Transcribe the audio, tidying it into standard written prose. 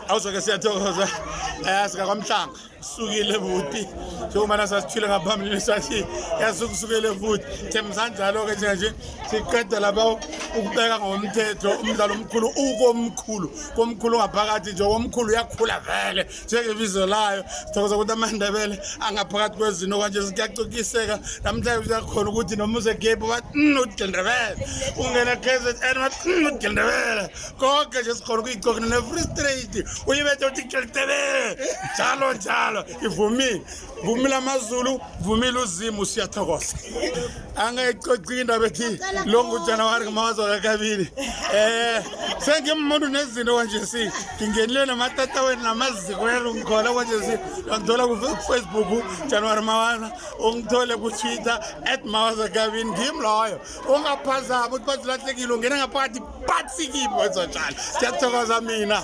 awuzoke siyathokoza sika kwamhlanga sukile buti njengoba sasithile ngaphambili sathi yasukusukele futhi themsanjalo ke nje siqeda lapha ukubeka ngomthetho umdlalo omkhulu komkhulu ngaphakathi nje omkhulu yakhula vele njengebizo layo sithokoza ukuthi amandebele angaphakathi kwezino kanje sikuyacukiseka namhlanje uyakhona ukuthi noma uzegebe bathi uDendebele ungena KZN bathi uDendebele konke nje sikhona ukuyicoka ne-free straight uyibethe uthi Dendebele njalo ivumile amazulu vumile uzimu siyathokoza angayicociki indaba ethi longu January ngamawazo kabili sengimuntu nezinto kanje ngingenile namatataweni namaziko yalungikhola kanje ngithola ku Facebook January Mawaza ungithole ku Twitter @mawaza kabini ngimloyo ungaphazama ukuthi bazilahlekile ungena ngaphakathi batsikiwe zonjalo siyathokoza mina